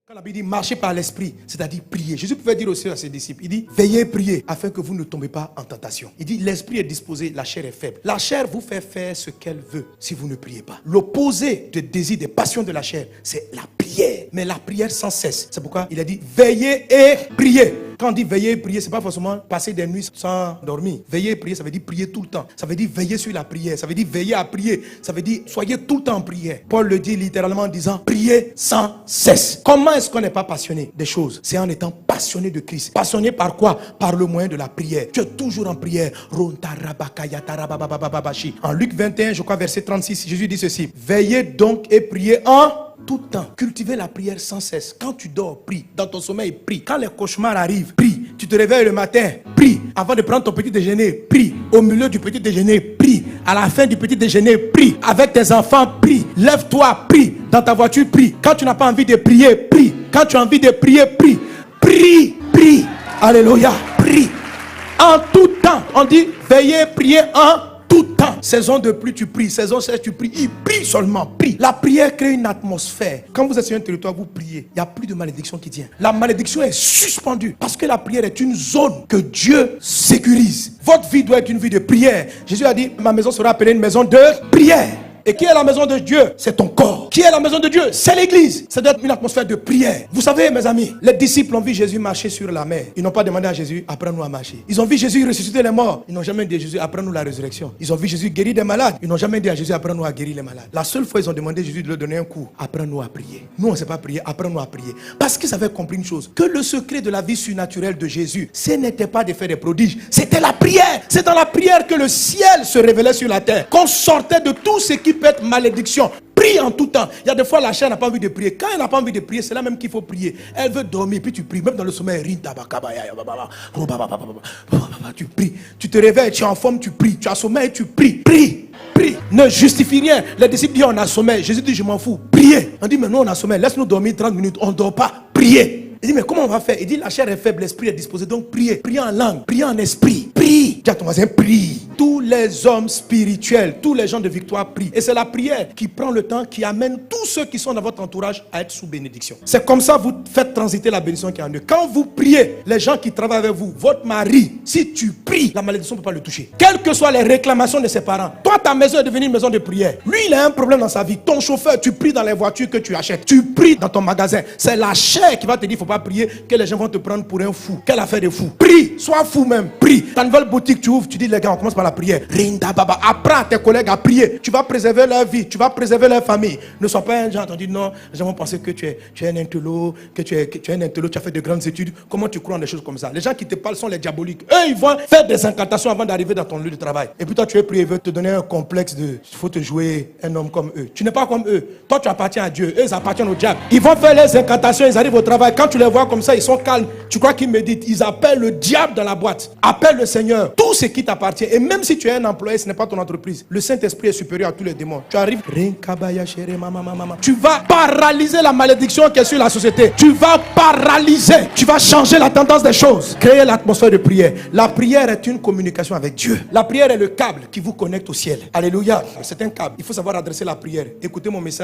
Quand la Bible dit marcher par l'esprit, c'est-à-dire prier. Jésus pouvait dire aussi à ses disciples, il dit veillez et priez afin que vous ne tombez pas en tentation. Il dit l'esprit est disposé, la chair est faible. La chair vous fait faire ce qu'elle veut si vous ne priez pas. L'opposé des désirs, des passions de la chair, c'est la prière. Mais la prière sans cesse. C'est pourquoi il a dit veillez et priez. Quand on dit veiller et prier, c'est pas forcément passer des nuits sans dormir. Veiller et prier, ça veut dire prier tout le temps. Ça veut dire veiller sur la prière. Ça veut dire veiller à prier. Ça veut dire soyez tout le temps en prière. Paul le dit littéralement en disant priez sans cesse. Comment est-ce qu'on n'est pas passionné des choses? C'est en étant passionné de Christ. Passionné par quoi? Par le moyen de la prière. Tu es toujours en prière. En Luc 21, je crois verset 36, Jésus dit ceci. Veillez donc et priez en tout temps. Cultivez la prière sans cesse. Quand tu dors, prie. Dans ton sommeil, prie. Quand les cauchemars arrivent, prie. Tu te réveilles le matin, prie. Avant de prendre ton petit déjeuner, prie. Au milieu du petit déjeuner, prie. À la fin du petit déjeuner, prie. Avec tes enfants, prie. Lève-toi, prie. Dans ta voiture, prie. Quand tu n'as pas envie de prier, prie. Quand tu as envie de prier, prie. Prie, prie. Alléluia, prie. En tout temps. On dit veillez, priez en tout temps. Saison de pluie, tu pries. Saison sèche, tu pries. Il prie seulement, prie. La prière crée une atmosphère. Quand vous êtes sur un territoire, vous priez. Il n'y a plus de malédiction qui tient. La malédiction est suspendue. Parce que la prière est une zone que Dieu sécurise. Votre vie doit être une vie de prière. Jésus a dit, ma maison sera appelée une maison de prière. Et qui est la maison de Dieu? C'est ton corps. Qui est la maison de Dieu? C'est l'église. Ça doit être une atmosphère de prière. Vous savez, mes amis, les disciples ont vu Jésus marcher sur la mer. Ils n'ont pas demandé à Jésus, apprends-nous à marcher. Ils ont vu Jésus ressusciter les morts. Ils n'ont jamais dit à Jésus, apprends-nous la résurrection. Ils ont vu Jésus guérir des malades. Ils n'ont jamais dit à Jésus, apprends-nous à guérir les malades. La seule fois, ils ont demandé à Jésus de leur donner un coup. Apprends-nous à prier. Nous, on ne sait pas prier. Apprends-nous à prier. Parce qu'ils avaient compris une chose. Que le secret de la vie surnaturelle de Jésus, ce n'était pas de faire des prodiges. C'était la prière. C'est dans la prière que le ciel se révélait sur la terre. Qu'on sortait de tout ce qui peut être malédiction. Prie en tout temps. Il y a des fois la chair n'a pas envie de prier. Quand elle n'a pas envie de prier, c'est là même qu'il faut prier. Elle veut dormir, puis tu pries. Même dans le sommeil, tu pries. Tu te réveilles, tu es en forme, tu pries. Tu as sommeil, tu pries. Prie. Prie. Ne justifie rien. Les disciples disent on a sommeil. Jésus dit je m'en fous. Priez. On dit mais nous on a sommeil. Laisse-nous dormir 30 minutes. On ne dort pas. Priez. Il dit mais comment on va faire? Il dit la chair est faible, l'esprit est disposé. Donc priez. Priez en langue. Priez en esprit. Prie. Dis à ton voisin prie. Tous les hommes spirituels, tous les gens de victoire prient. Et c'est la prière qui prend le temps, qui amène tous ceux qui sont dans votre entourage à être sous bénédiction. C'est comme ça que vous faites transiter la bénédiction qui est en eux. Quand vous priez, les gens qui travaillent avec vous, votre mari, si tu pries, la malédiction ne peut pas le toucher. Quelles que soient les réclamations de ses parents, toi ta maison est devenue une maison de prière. Lui il a un problème dans sa vie. Ton chauffeur, tu pries dans les voitures que tu achètes. Tu pries dans ton magasin. C'est la chair qui va te dire il ne faut pas prier, que les gens vont te prendre pour un fou. Quelle affaire de fou? Prie, sois fou même, prie. Ta nouvelle boutique tu ouvres, tu dis les gars on commence par la prière. Rinda baba, apprends à tes collègues à prier. Tu vas préserver leur vie, tu vas préserver leur famille. Ne sois pas un genre qui dit non, les gens vont penser que tu es un intello, que tu es un intello, tu as fait de grandes études. Comment tu crois en des choses comme ça? Les gens qui te parlent sont les diaboliques. Eux, ils vont faire des incantations avant d'arriver dans ton lieu de travail. Et puis toi, tu es prié, ils veulent te donner un complexe de il faut te jouer un homme comme eux. Tu n'es pas comme eux. Toi, tu appartiens à Dieu. Eux, ils appartiennent au diable. Ils vont faire les incantations, ils arrivent au travail. Quand tu les vois comme ça, ils sont calmes. Tu crois qu'ils méditent. Ils appellent le diable dans la boîte. Appelle le Seigneur. Tout ce qui t'appartient. Et même si tu es un employé, ce n'est pas ton entreprise. Le Saint-Esprit est supérieur à tous les démons. Tu arrives. Tu vas paralyser la malédiction qui est sur la société. Tu vas paralyser. Tu vas changer la tendance des choses. Créer l'atmosphère de prière. La prière est une communication avec Dieu. La prière est le câble qui vous connecte au ciel. Alléluia. C'est un câble. Il faut savoir adresser la prière. Écoutez mon message.